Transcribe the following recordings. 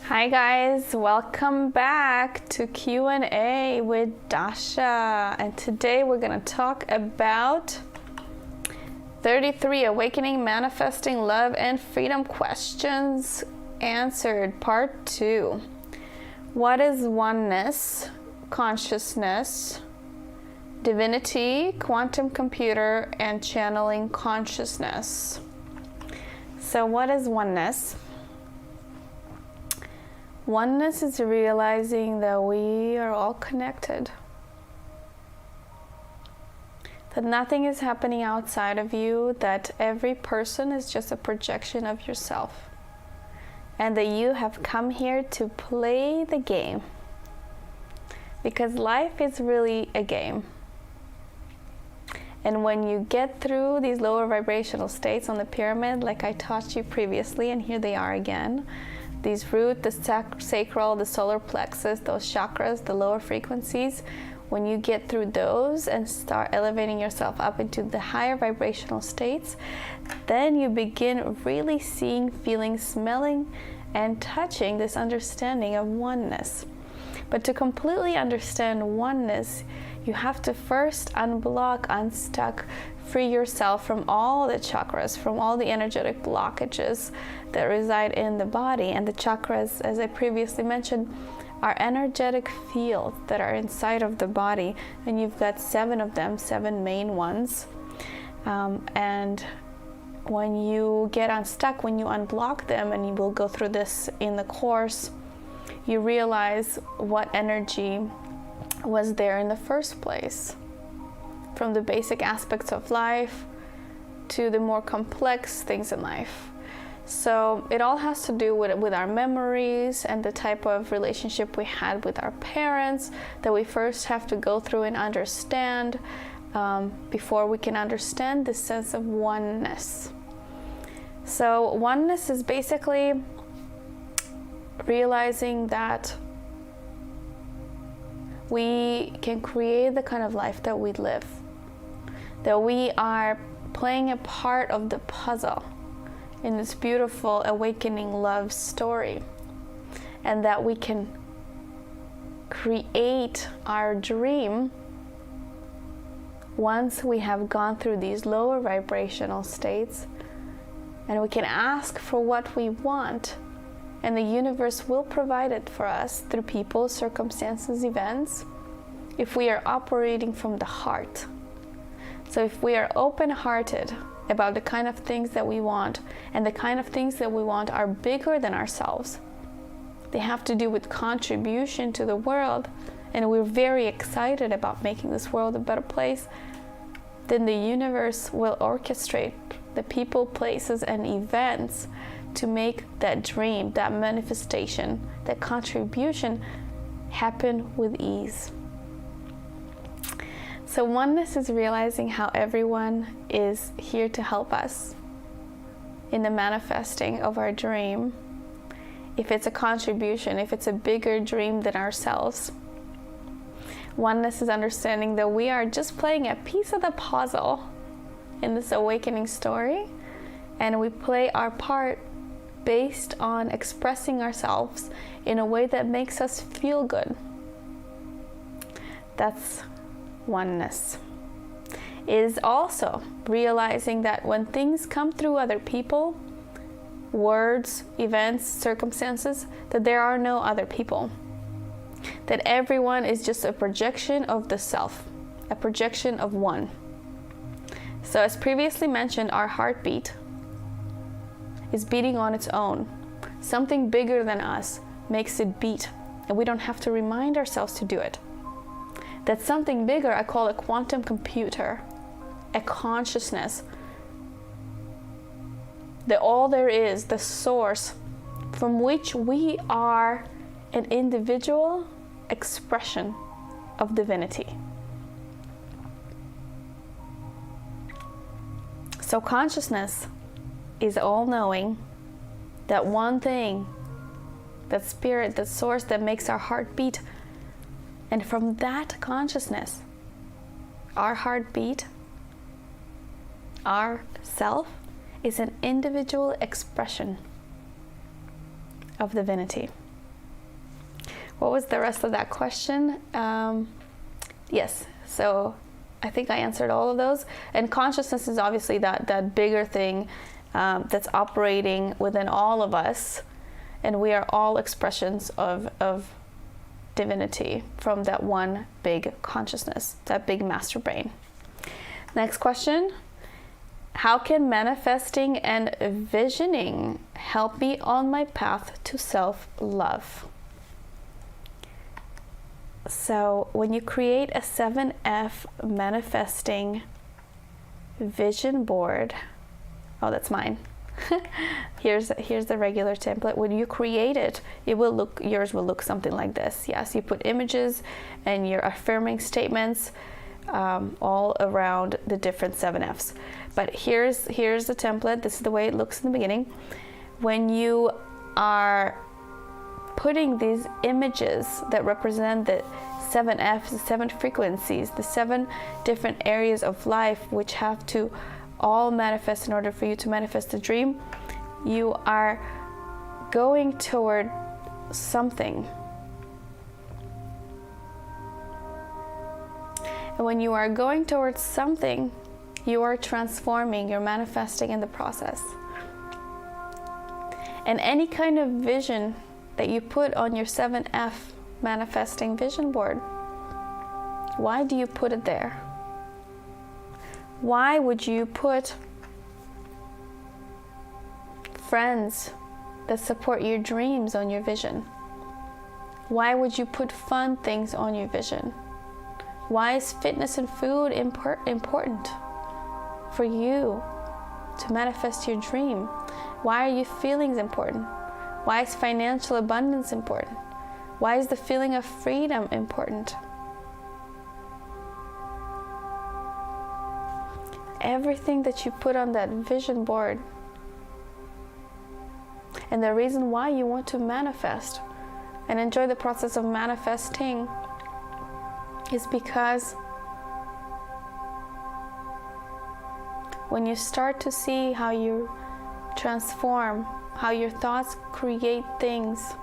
Hi guys, welcome back to Q&A with Dasha, and today we're going to talk about 33 Awakening, Manifesting Love and Freedom Questions Answered, Part 2. What is oneness, consciousness, divinity, quantum computer, and channeling consciousness? So what is oneness? Oneness is realizing that we are all connected. That nothing is happening outside of you, that every person is just a projection of yourself. And that you have come here to play the game. Because life is really a game. And when you get through these lower vibrational states on the pyramid, like I taught you previously, and here they are again, these root, the sacral, the solar plexus, those chakras, the lower frequencies, when you get through those and start elevating yourself up into the higher vibrational states, then you begin really seeing, feeling, smelling, and touching this understanding of oneness. But to completely understand oneness, you have to first unblock, unstuck, free yourself from all the chakras, from all the energetic blockages that reside in the body. And the chakras, as I previously mentioned, are energetic fields that are inside of the body. And you've got 7 of them, 7 main ones. And when you get unstuck, when you unblock them, and you will go through this in the course, you realize what energy was there in the first place. From the basic aspects of life to the more complex things in life. So it all has to do with our memories and the type of relationship we had with our parents that we first have to go through and understand before we can understand the sense of oneness. So oneness is basically realizing that we can create the kind of life that we live. That we are playing a part of the puzzle in this beautiful awakening love story. And that we can create our dream once we have gone through these lower vibrational states. And we can ask for what we want. And the universe will provide it for us through people, circumstances, events, if we are operating from the heart. So if we are open-hearted about the kind of things that we want, and the kind of things that we want are bigger than ourselves, they have to do with contribution to the world, and we're very excited about making this world a better place, then the universe will orchestrate the people, places, and events to make that dream, that manifestation, that contribution happen with ease. So oneness is realizing how everyone is here to help us in the manifesting of our dream. If it's a contribution, if it's a bigger dream than ourselves. Oneness is understanding that we are just playing a piece of the puzzle in this awakening story, and we play our part based on expressing ourselves in a way that makes us feel good. That's oneness. It is also realizing that when things come through other people, words, events, circumstances, that there are no other people. That everyone is just a projection of the self, a projection of one. So as previously mentioned, our heartbeat is beating on its own. Something bigger than us makes it beat, and we don't have to remind ourselves to do it. That something bigger I call a quantum computer, a consciousness. That all there is, the source from which we are an individual expression of divinity. So consciousness is all-knowing, that one thing, that spirit, that source that makes our heart beat. And from that consciousness, our heartbeat, our self, is an individual expression of divinity. What was the rest of that question? Yes, so I think I answered all of those. And consciousness is obviously that bigger thing that's operating within all of us, and we are all expressions of divinity from that one big consciousness, that big master brain. Next question. How can manifesting and visioning help me on my path to self-love? So when you create a 7F manifesting vision board, oh, that's mine. Here's the regular template. When you create it, yours will look something like this. Yes, you put images and your affirming statements all around the different 7Fs. But here's the template. This is the way it looks in the beginning. When you are putting these images that represent the 7Fs, the 7 frequencies, the 7 different areas of life which have to all manifest in order for you to manifest the dream, you are going toward something. And when you are going towards something, you are transforming, you're manifesting in the process. And any kind of vision that you put on your 7F manifesting vision board, why do you put it there? Why would you put friends that support your dreams on your vision? Why would you put fun things on your vision? Why is fitness and food important for you to manifest your dream? Why are your feelings important? Why is financial abundance important? Why is the feeling of freedom important? Everything that you put on that vision board, and the reason why you want to manifest and enjoy the process of manifesting is because when you start to see how you transform, how your thoughts create things,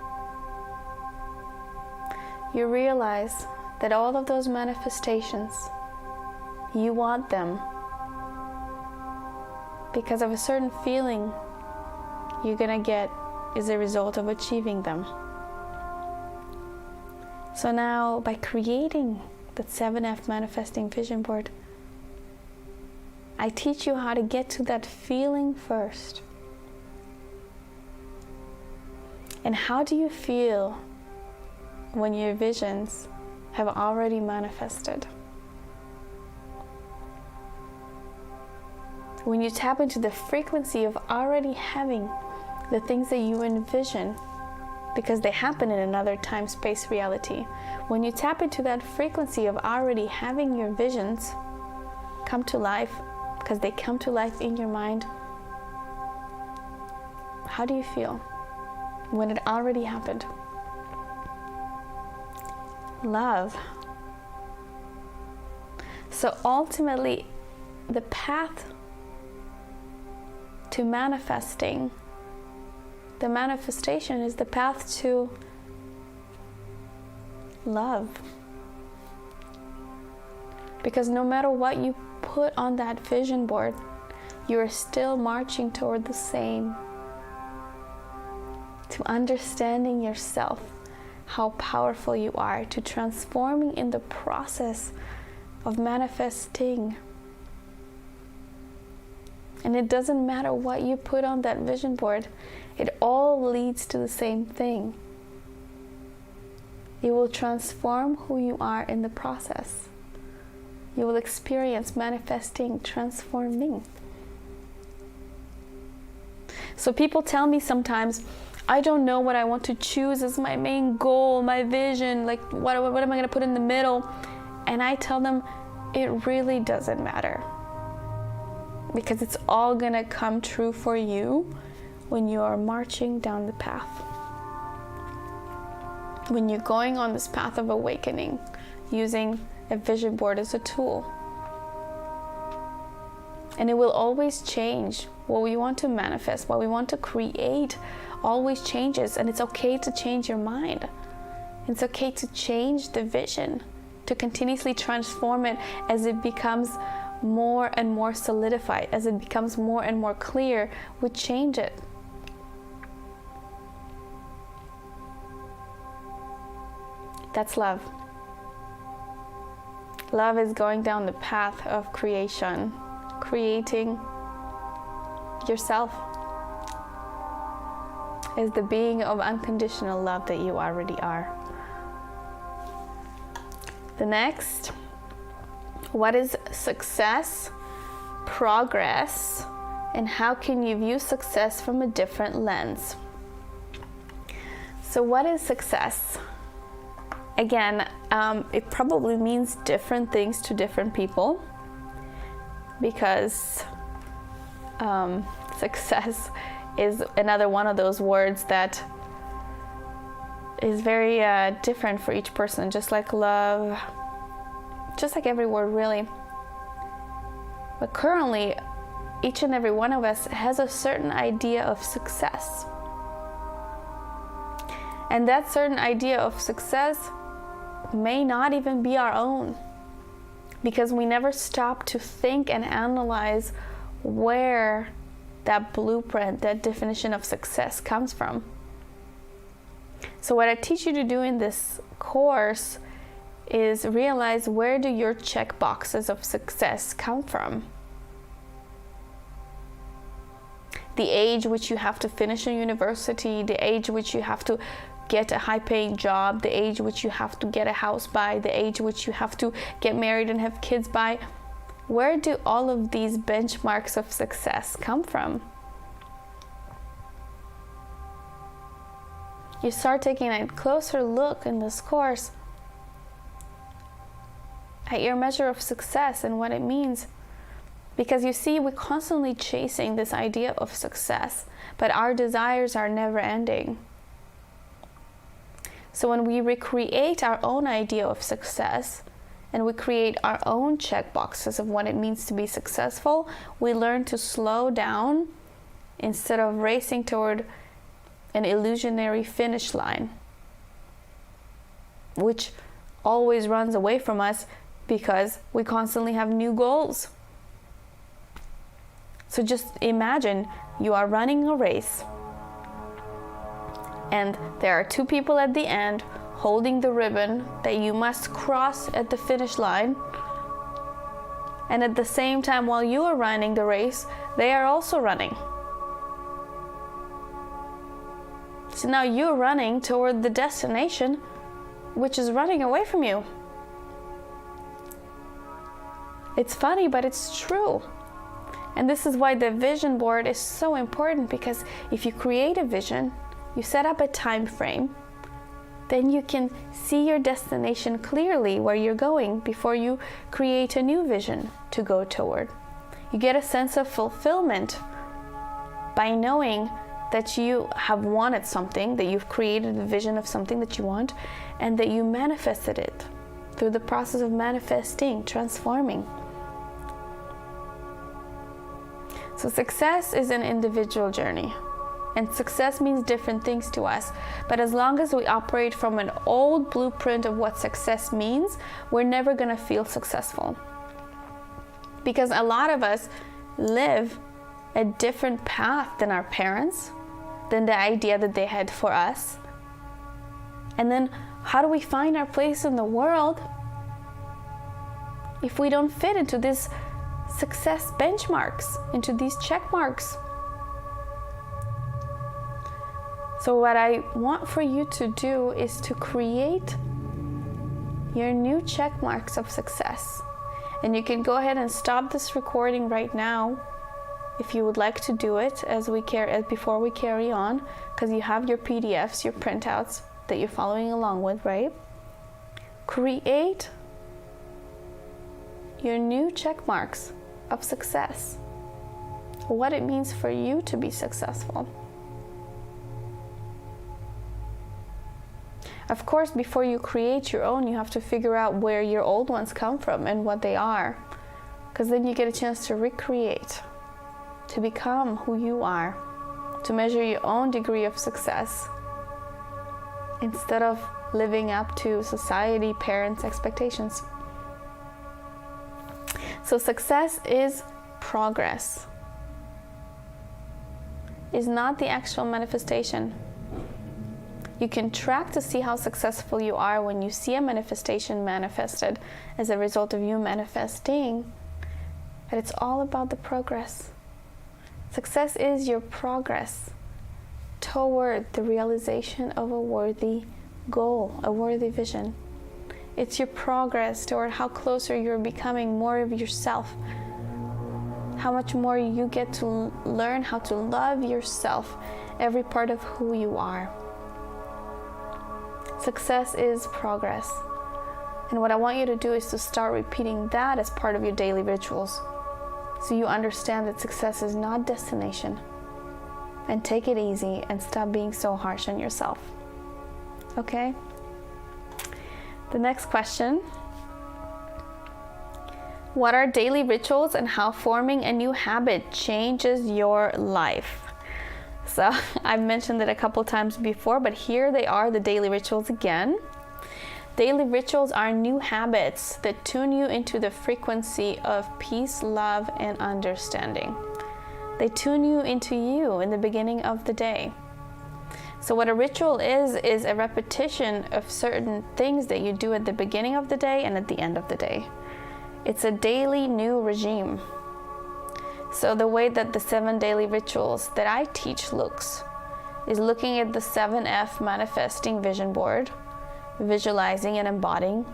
you realize that all of those manifestations, you want them because of a certain feeling you're gonna get is a result of achieving them. So now, by creating that 7F manifesting vision board, I teach you how to get to that feeling first. And how do you feel when your visions have already manifested? When you tap into the frequency of already having the things that you envision, because they happen in another time-space reality. When you tap into that frequency of already having your visions come to life, because they come to life in your mind, how do you feel when it already happened? Love. So ultimately, the path to manifesting, the manifestation is the path to love. Because no matter what you put on that vision board, you are still marching toward the same. To understanding yourself, how powerful you are, to transforming in the process of manifesting. And it doesn't matter what you put on that vision board, it all leads to the same thing. You will transform who you are in the process. You will experience manifesting, transforming. So people tell me sometimes, I don't know what I want to choose as my main goal, my vision, like what am I going to put in the middle? And I tell them, it really doesn't matter. Because it's all going to come true for you when you are marching down the path. When you're going on this path of awakening, using a vision board as a tool. And it will always change. What we want to manifest, what we want to create, always changes. And it's okay to change your mind. It's okay to change the vision, to continuously transform it as it becomes more and more solidified, as it becomes more and more clear. We change it. That's love. Love is going down the path of creation, creating yourself as the being of unconditional love that you already are. The next, what is success, progress, and how can you view success from a different lens? So what is success? Again, it probably means different things to different people, because success is another one of those words that is very different for each person, just like love, just like every word really. But currently, each and every one of us has a certain idea of success. And that certain idea of success may not even be our own, because we never stop to think and analyze where that blueprint, that definition of success comes from. So what I teach you to do in this course is realize, where do your check boxes of success come from? The age which you have to finish a university, the age which you have to get a high-paying job, the age which you have to get a house by, the age which you have to get married and have kids by. Where do all of these benchmarks of success come from? You start taking a closer look in this course at your measure of success and what it means. Because you see, we're constantly chasing this idea of success, but our desires are never ending. So when we recreate our own idea of success, and we create our own check boxes of what it means to be successful, we learn to slow down instead of racing toward an illusionary finish line, which always runs away from us because we constantly have new goals. So just imagine you are running a race, and there are two people at the end holding the ribbon that you must cross at the finish line. And at the same time, while you are running the race, they are also running. So now you're running toward the destination, which is running away from you. It's funny, but it's true. And this is why the vision board is so important, because if you create a vision, you set up a time frame, then you can see your destination clearly, where you're going, before you create a new vision to go toward. You get a sense of fulfillment by knowing that you have wanted something, that you've created a vision of something that you want, and that you manifested it through the process of manifesting, transforming. So success is an individual journey. And success means different things to us. But as long as we operate from an old blueprint of what success means, we're never going to feel successful. Because a lot of us live a different path than our parents, than the idea that they had for us. And then how do we find our place in the world if we don't fit into these success benchmarks, into these check marks? So what I want for you to do is to create your new check marks of success. And you can go ahead and stop this recording right now if you would like to do it before we carry on, because you have your PDFs, your printouts that you're following along with, right? Create your new check marks of success, what it means for you to be successful. Of course, before you create your own, you have to figure out where your old ones come from and what they are, because then you get a chance to recreate, to become who you are, to measure your own degree of success, instead of living up to society, parents' expectations. So success is progress. Is not the actual manifestation. You can track to see how successful you are when you see a manifestation manifested as a result of you manifesting. But it's all about the progress. Success is your progress toward the realization of a worthy goal, a worthy vision. It's your progress toward how closer you're becoming more of yourself. How much more you get to learn how to love yourself, every part of who you are. Success is progress. And what I want you to do is to start repeating that as part of your daily rituals. So you understand that success is not destination. And take it easy and stop being so harsh on yourself. Okay? The next question. What are daily rituals and how forming a new habit changes your life? So I've mentioned it a couple times before, but here they are, the daily rituals again. Daily rituals are new habits that tune you into the frequency of peace, love, and understanding. They tune you into you in the beginning of the day. So what a ritual is a repetition of certain things that you do at the beginning of the day and at the end of the day. It's a daily new regime. So the way that the 7 daily rituals that I teach looks is looking at the 7F manifesting vision board, visualizing and embodying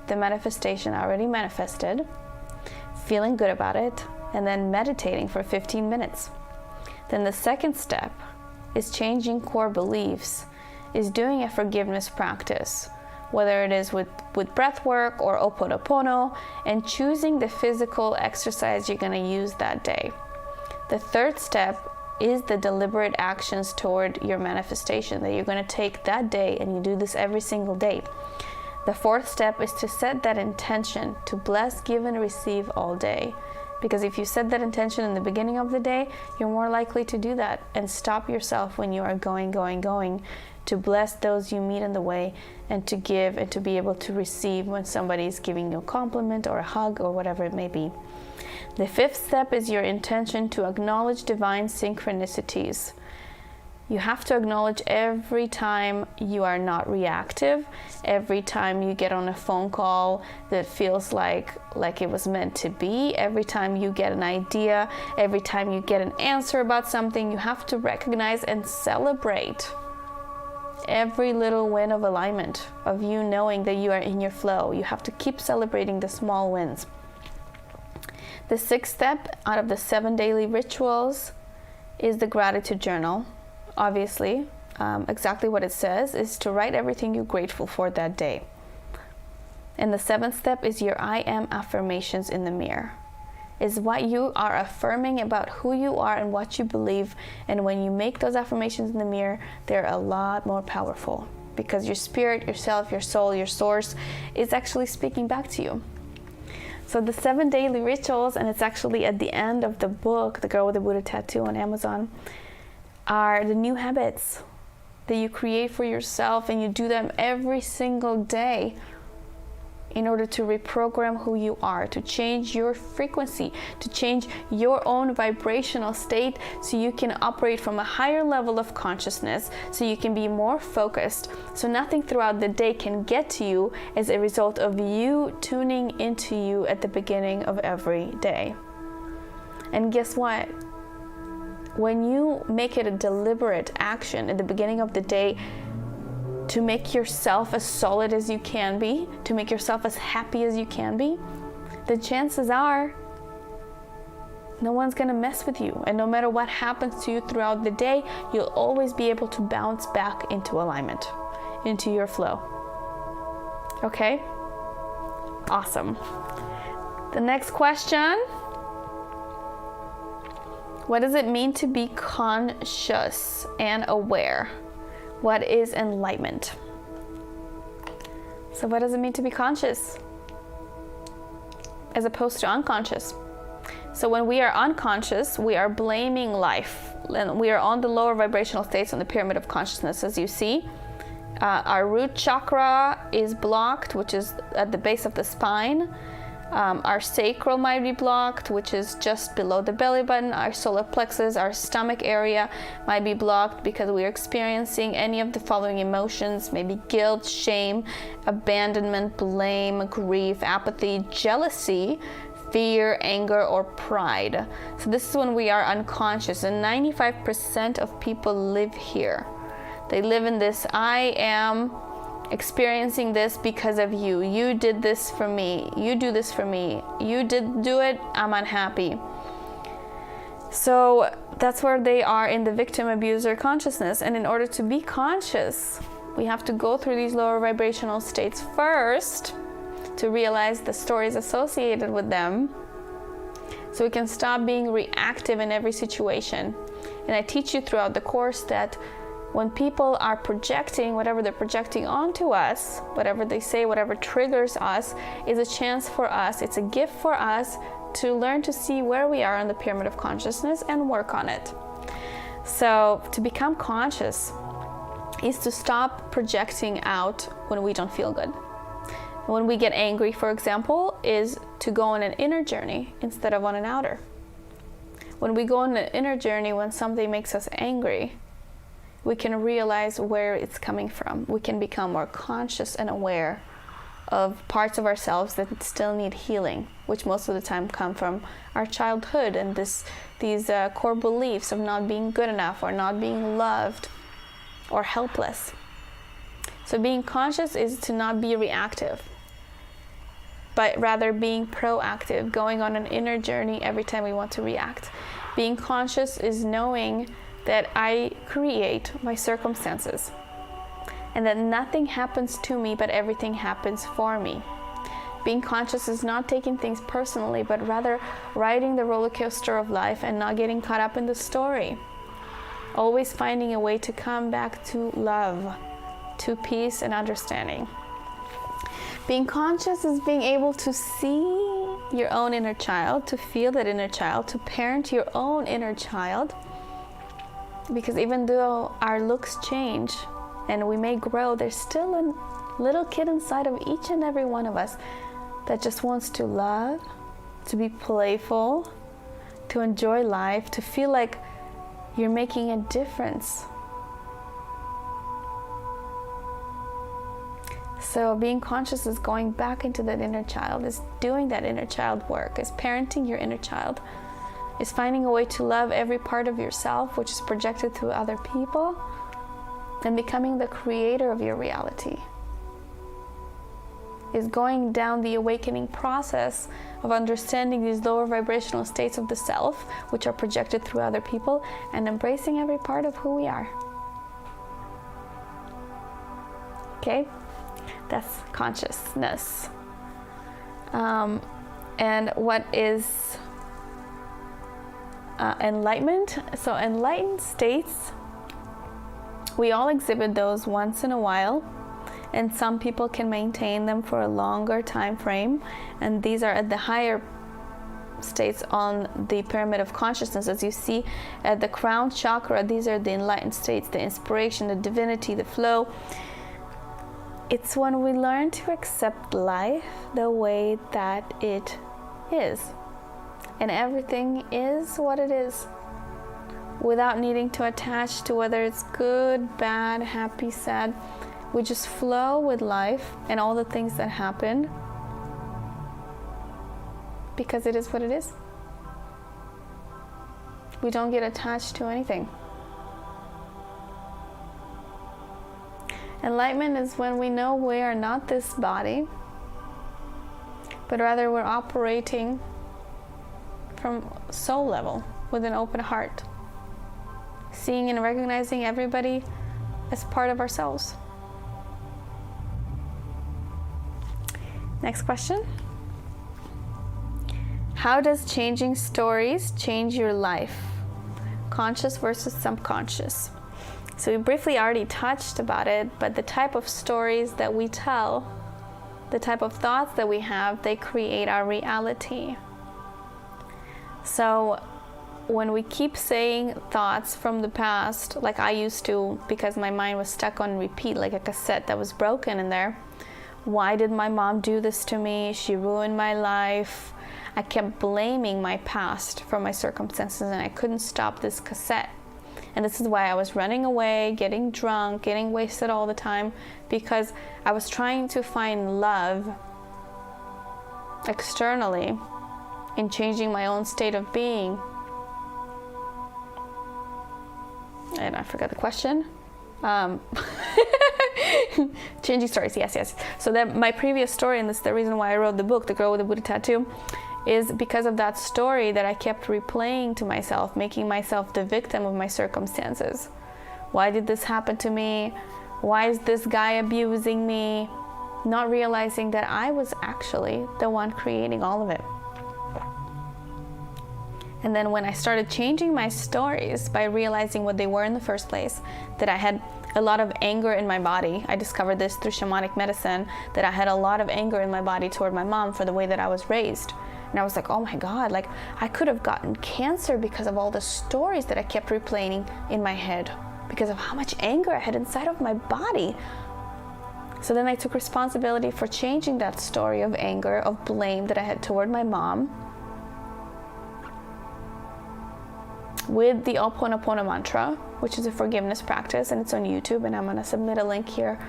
the manifestation already manifested, feeling good about it, and then meditating for 15 minutes. Then the second step is changing core beliefs, is doing a forgiveness practice, whether it is with breath work or Ho'oponopono, and choosing the physical exercise you're going to use that day. The third step is the deliberate actions toward your manifestation that you're going to take that day, and you do this every single day. The fourth step is to set that intention to bless, give, and receive all day. Because if you set that intention in the beginning of the day, you're more likely to do that and stop yourself when you are going, to bless those you meet in the way, and to give and to be able to receive when somebody is giving you a compliment or a hug or whatever it may be. The fifth step is your intention to acknowledge divine synchronicities. You have to acknowledge every time you are not reactive, every time you get on a phone call that feels like it was meant to be, every time you get an idea, every time you get an answer about something, you have to recognize and celebrate every little win of alignment, of you knowing that you are in your flow. You have to keep celebrating the small wins. The sixth step out of the 7 daily rituals is the gratitude journal. Obviously, exactly what it says is to write everything you're grateful for that day. And the 7th step is your I am affirmations in the mirror. Is what you are affirming about who you are and what you believe. And when you make those affirmations in the mirror, they're a lot more powerful because your spirit, yourself, your soul, your source is actually speaking back to you. So the 7 daily rituals, and it's actually at the end of the book, The Girl with the Buddha Tattoo on Amazon, are the new habits that you create for yourself, and you do them every single day in order to reprogram who you are, to change your frequency, to change your own vibrational state so you can operate from a higher level of consciousness, so you can be more focused, so nothing throughout the day can get to you as a result of you tuning into you at the beginning of every day. And guess what? When you make it a deliberate action at the beginning of the day to make yourself as solid as you can be, to make yourself as happy as you can be, the chances are no one's gonna mess with you. And no matter what happens to you throughout the day, you'll always be able to bounce back into alignment, into your flow. Okay? Awesome. The next question. What does it mean to be conscious and aware? What is enlightenment? So what does it mean to be conscious as opposed to unconscious? So when we are unconscious, we are blaming life, and we are on the lower vibrational states on the pyramid of consciousness, as you see. Our root chakra is blocked, which is at the base of the spine. Our sacral might be blocked, which is just below the belly button. Our solar plexus, our stomach area might be blocked because we are experiencing any of the following emotions, maybe guilt, shame, abandonment, blame, grief, apathy, jealousy, fear, anger, or pride. So this is when we are unconscious, and 95% of people live here. They live in this, I am experiencing this because of you. You did this for me. You do this for me. You did do it. I'm unhappy. So that's where they are in the victim abuser consciousness. And in order to be conscious, we have to go through these lower vibrational states first to realize the stories associated with them, so we can stop being reactive in every situation. And I teach you throughout the course that when people are projecting whatever they're projecting onto us, whatever they say, whatever triggers us, is a chance for us, it's a gift for us to learn to see where we are on the pyramid of consciousness and work on it. So to become conscious is to stop projecting out when we don't feel good. When we get angry, for example, is to go on an inner journey instead of on an outer. When we go on an inner journey, when something makes us angry, we can realize where it's coming from. We can become more conscious and aware of parts of ourselves that still need healing, which most of the time come from our childhood and these core beliefs of not being good enough or not being loved or helpless. So being conscious is to not be reactive, but rather being proactive, going on an inner journey every time we want to react. Being conscious is knowing that I create my circumstances and that nothing happens to me, but everything happens for me. Being conscious is not taking things personally, but rather riding the roller coaster of life and not getting caught up in the story. Always finding a way to come back to love, to peace and understanding. Being conscious is being able to see your own inner child, to feel that inner child, to parent your own inner child. Because even though our looks change and we may grow, there's still a little kid inside of each and every one of us that just wants to love, to be playful, to enjoy life, to feel like you're making a difference. So being conscious is going back into that inner child, is doing that inner child work, is parenting your inner child, is finding a way to love every part of yourself which is projected to other people, and becoming the creator of your reality. Is going down the awakening process of understanding these lower vibrational states of the self, which are projected through other people, and embracing every part of who we are. Okay? That's consciousness. And what is enlightenment? So enlightened states, we all exhibit those once in a while, and some people can maintain them for a longer time frame, and these are at the higher states on the pyramid of consciousness. As you see at the crown chakra, these are the enlightened states, the inspiration, the divinity, the flow. It's when we learn to accept life the way that it is, and everything is what it is, without needing to attach to whether it's good, bad, happy, sad. We just flow with life and all the things that happen because it is what it is. We don't get attached to anything. Enlightenment is when we know we are not this body, but rather we're operating from soul level with an open heart, seeing and recognizing everybody as part of ourselves. Next question. How does changing stories change your life? Conscious versus subconscious. So we briefly already touched about it, but the type of stories that we tell, the type of thoughts that we have, they create our reality. So when we keep saying thoughts from the past, like I used to, because my mind was stuck on repeat, like a cassette that was broken in there. Why did my mom do this to me? She ruined my life. I kept blaming my past for my circumstances, and I couldn't stop this cassette. And this is why I was running away, getting drunk, getting wasted all the time, because I was trying to find love externally in changing my own state of being. And I forgot the question. Changing stories, yes. So that my previous story, and this is the reason why I wrote the book, The Girl with the Buddha Tattoo, is because of that story that I kept replaying to myself, making myself the victim of my circumstances. Why did this happen to me? Why is this guy abusing me? Not realizing that I was actually the one creating all of it. And then when I started changing my stories by realizing what they were in the first place, that I had a lot of anger in my body. I discovered this through shamanic medicine, that I had a lot of anger in my body toward my mom for the way that I was raised. And I was like, oh my God, like I could have gotten cancer because of all the stories that I kept replaying in my head, because of how much anger I had inside of my body. So then I took responsibility for changing that story of anger, of blame that I had toward my mom, with the Ho'oponopono mantra, which is a forgiveness practice, and it's on YouTube, and I'm going to submit a link here.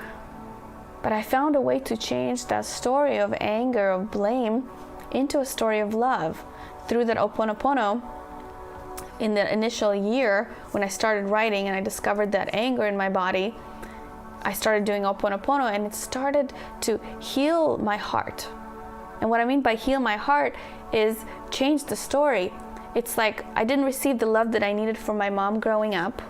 But I found a way to change that story of anger, of blame, into a story of love through that Ho'oponopono. In the initial year, when I started writing and I discovered that anger in my body, I started doing Ho'oponopono, and it started to heal my heart. And what I mean by heal my heart is change the story. It's like I didn't receive the love that I needed from my mom growing up.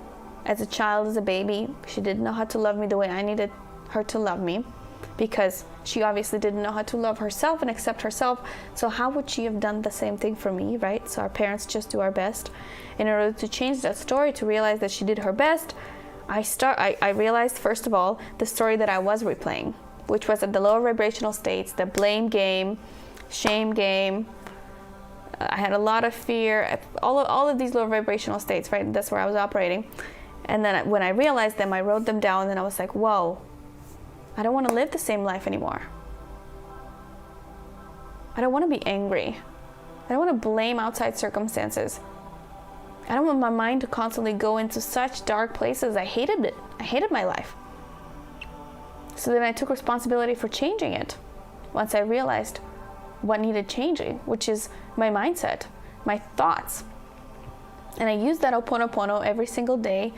As a child, as a baby, she didn't know how to love me the way I needed her to love me, because she obviously didn't know how to love herself and accept herself. So how would she have done the same thing for me, right? So our parents just do our best. In order to change that story, to realize that she did her best, I realized, first of all, the story that I was replaying, which was at the lower vibrational states, the blame game, shame game. I had a lot of fear, all of these lower vibrational states, right? That's where I was operating. And then when I realized them, I wrote them down, and I was like, whoa, I don't want to live the same life anymore. I don't want to be angry. I don't want to blame outside circumstances. I don't want my mind to constantly go into such dark places. I hated it. I hated my life. So then I took responsibility for changing it once I realized what needed changing, which is my mindset, my thoughts. And I use that Ho'oponopono every single day,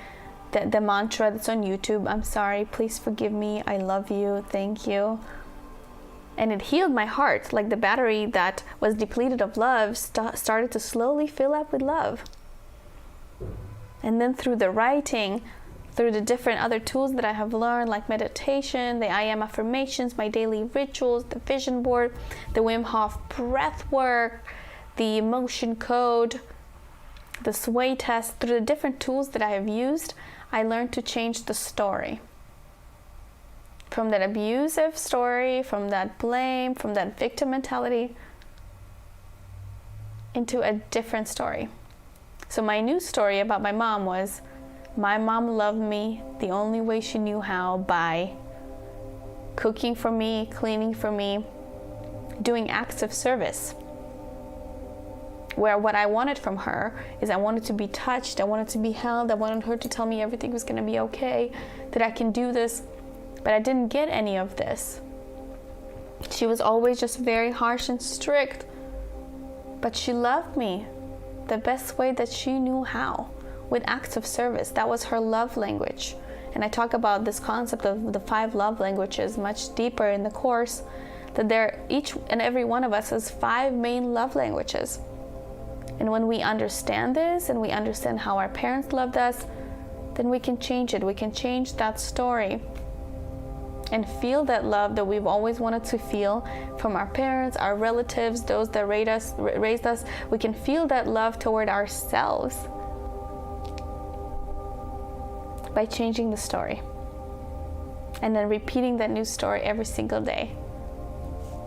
the mantra that's on YouTube. I'm sorry, please forgive me, I love you, thank you. And it healed my heart, like the battery that was depleted of love started to slowly fill up with love. And then through the writing, through the different other tools that I have learned, like meditation, the I am affirmations, my daily rituals, the vision board, the Wim Hof breath work, the emotion code, the sway test, through the different tools that I have used, I learned to change the story. From that abusive story, from that blame, from that victim mentality, into a different story. So my new story about my mom was, my mom loved me the only way she knew how, by cooking for me, cleaning for me, doing acts of service. Where what I wanted from her is I wanted to be touched, I wanted to be held, I wanted her to tell me everything was going to be okay, that I can do this, but I didn't get any of this. She was always just very harsh and strict, but she loved me the best way that she knew how, with acts of service. That was her love language. And I talk about this concept of the 5 love languages much deeper in the course, that each and every one of us has 5 main love languages. And when we understand this, and we understand how our parents loved us, then we can change it. We can change that story and feel that love that we've always wanted to feel from our parents, our relatives, those that raised us. We can feel that love toward ourselves by changing the story and then repeating that new story every single day.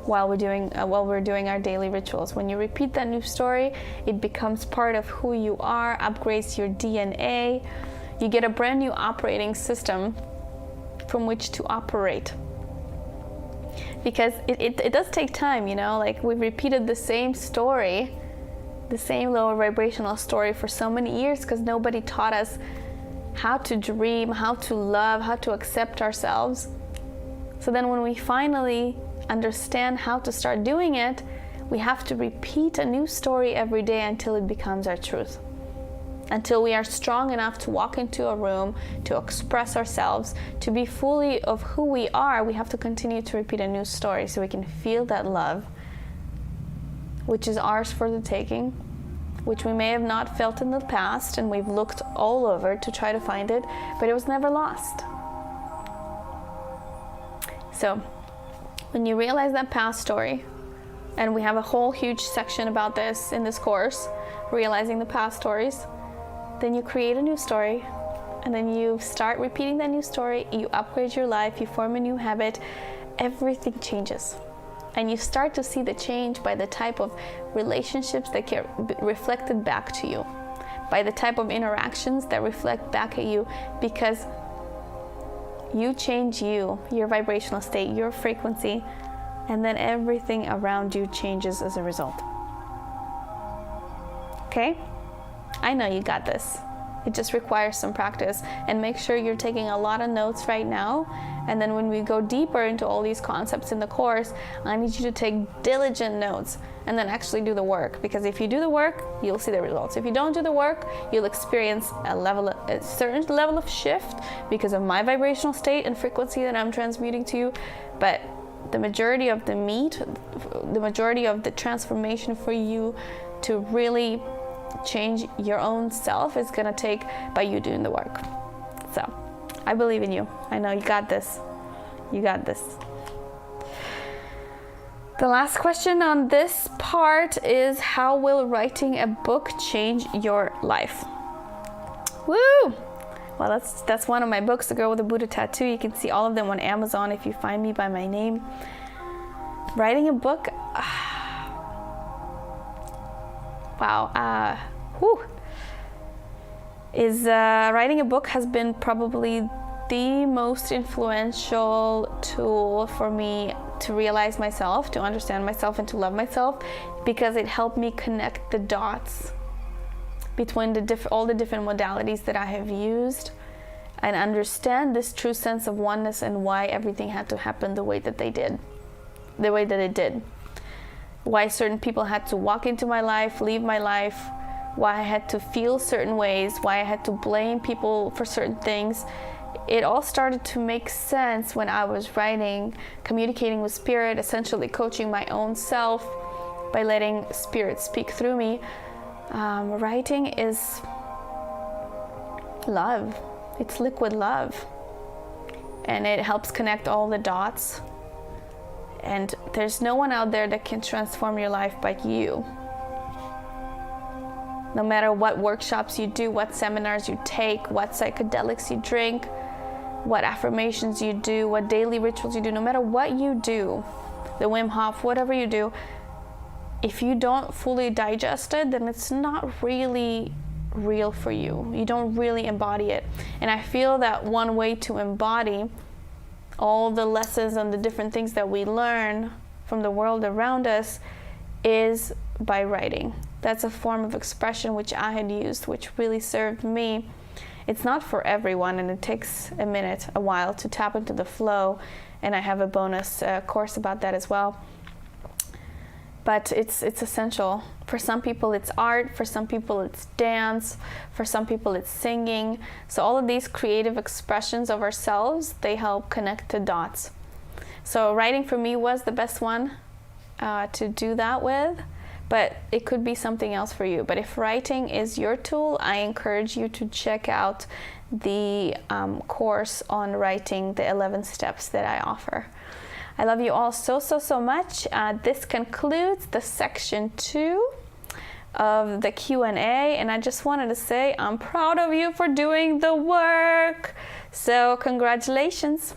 while we're doing our daily rituals. When you repeat that new story, it becomes part of who you are, upgrades your DNA. You get a brand new operating system from which to operate. Because it does take time, you know, like we've repeated the same story, the same lower vibrational story for so many years because nobody taught us how to dream, how to love, how to accept ourselves. So then when we finally understand how to start doing it, we have to repeat a new story every day until it becomes our truth. Until we are strong enough to walk into a room, to express ourselves, to be fully of who we are, we have to continue to repeat a new story so we can feel that love, which is ours for the taking, which we may have not felt in the past, and we've looked all over to try to find it, but it was never lost. So, when you realize that past story, and we have a whole huge section about this in this course, realizing the past stories, then you create a new story, and then you start repeating that new story, you upgrade your life, you form a new habit, everything changes. And you start to see the change by the type of relationships that get reflected back to you, by the type of interactions that reflect back at you, because you change your vibrational state, your frequency, and then everything around you changes as a result. Okay? I know you got this. It just requires some practice, and make sure you're taking a lot of notes right now. And then when we go deeper into all these concepts in the course, I need you to take diligent notes and then actually do the work. Because if you do the work, you'll see the results. If you don't do the work, you'll experience a certain level of shift because of my vibrational state and frequency that I'm transmuting to you. But the majority of the majority of the transformation for you to really change your own self is going to take by you doing the work. So I believe in you. I know you got this. You got this. The last question on this part is, how will writing a book change your life? Woo! Well, that's one of my books, The Girl with the Buddha Tattoo. You can see all of them on Amazon if you find me by my name. Writing a book, wow, writing a book has been probably the most influential tool for me to realize myself, to understand myself, and to love myself, because it helped me connect the dots between all the different modalities that I have used, and understand this true sense of oneness and why everything had to happen the way that it did. Why certain people had to walk into my life, leave my life, why I had to feel certain ways, why I had to blame people for certain things. It all started to make sense when I was writing, communicating with Spirit, essentially coaching my own self by letting Spirit speak through me. Writing is love. It's liquid love. And it helps connect all the dots. And there's no one out there that can transform your life but you. No matter what workshops you do, what seminars you take, what psychedelics you drink, what affirmations you do, what daily rituals you do, no matter what you do, the Wim Hof, whatever you do, if you don't fully digest it, then it's not really real for you. You don't really embody it. And I feel that one way to embody all the lessons and the different things that we learn from the world around us is by writing. That's a form of expression which I had used, which really served me. It's not for everyone, and it takes a while to tap into the flow, and I have a bonus course about that as well. But it's essential. For some people it's art, for some people it's dance, for some people it's singing. So all of these creative expressions of ourselves, they help connect the dots. So writing for me was the best one to do that with, but it could be something else for you. But if writing is your tool, I encourage you to check out the course on writing, the 11 steps that I offer. I love you all so much. This concludes the section 2 of the Q&A, and I just wanted to say I'm proud of you for doing the work. So congratulations.